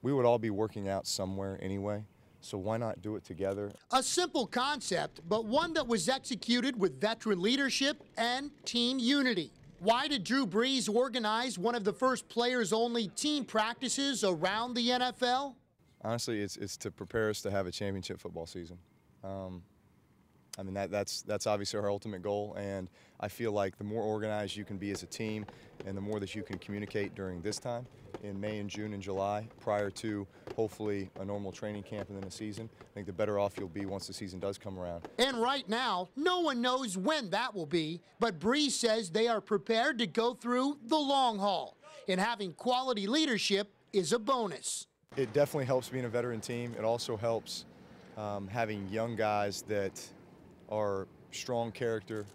we would all be working out somewhere anyway, so why not do it together? A simple concept, but one that was executed with veteran leadership and team unity. Why did Drew Brees organize one of the first players-only team practices around the NFL? Honestly, it's to prepare us to have a championship football season. I mean, that's obviously our ultimate goal, and I feel like the more organized you can be as a team and the more that you can communicate during this time in May and June and July prior to hopefully a normal training camp and then a season, I think the better off you'll be once the season does come around. And right now, no one knows when that will be, but Brees says they are prepared to go through the long haul, and having quality leadership is a bonus. It definitely helps being a veteran team. It also helps having young guys that are strong character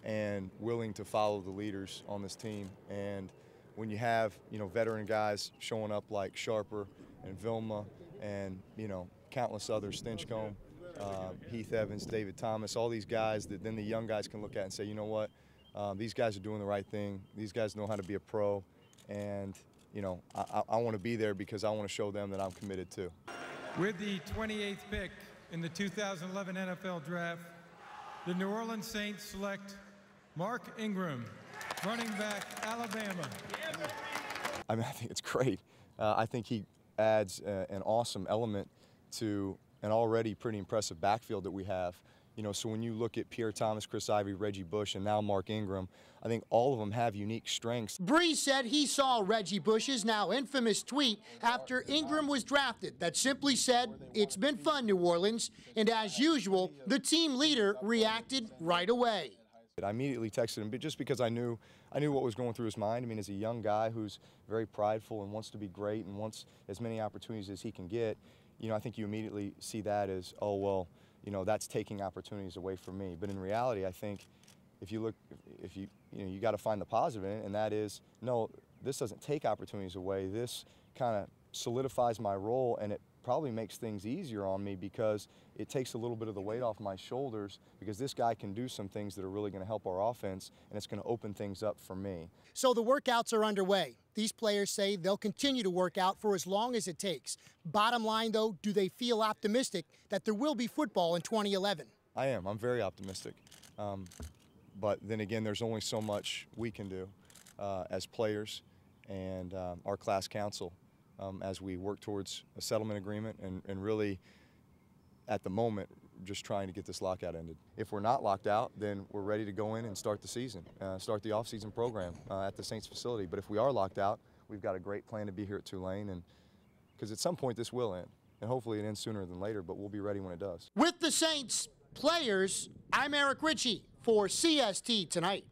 and willing to follow the leaders on this team. And when you have, veteran guys showing up like Sharper and Vilma and, countless others, Stinchcomb, Heath Evans, David Thomas, all these guys that then the young guys can look at and say, you know what, these guys are doing the right thing. These guys know how to be a pro. And, I want to be there because I want to show them that I'm committed too. With the 28th pick in the 2011 NFL Draft, the New Orleans Saints select Mark Ingram, running back, Alabama. I mean, I think it's great. I think he adds an awesome element to an already pretty impressive backfield that we have. So when you look at Pierre Thomas, Chris Ivy, Reggie Bush, and now Mark Ingram, I think all of them have unique strengths. Brees said he saw Reggie Bush's now infamous tweet after Ingram was drafted that simply said, "It's been fun, New Orleans," and as usual, the team leader reacted right away. I immediately texted him just because I knew what was going through his mind. I mean, as a young guy who's very prideful and wants to be great and wants as many opportunities as he can get, I think you immediately see that as, oh, well, that's taking opportunities away from me. But in reality, I think if you got to find the positive in it, and that is, no, this doesn't take opportunities away. This kind of solidifies my role, and it probably makes things easier on me because it takes a little bit of the weight off my shoulders because this guy can do some things that are really going to help our offense, and it's going to open things up for me. So the workouts are underway. These players say they'll continue to work out for as long as it takes. Bottom line, though, do they feel optimistic that there will be football in 2011? I am. I'm very optimistic. But then again, there's only so much we can do as players and our class council as we work towards a settlement agreement and really, at the moment, just trying to get this lockout ended. If we're not locked out, then we're ready to go in and start the season, start the off-season program at the Saints facility. But if we are locked out, we've got a great plan to be here at Tulane, and because at some point this will end, and hopefully it ends sooner than later, but we'll be ready when it does. With the Saints players, I'm Eric Ritchie for CST Tonight.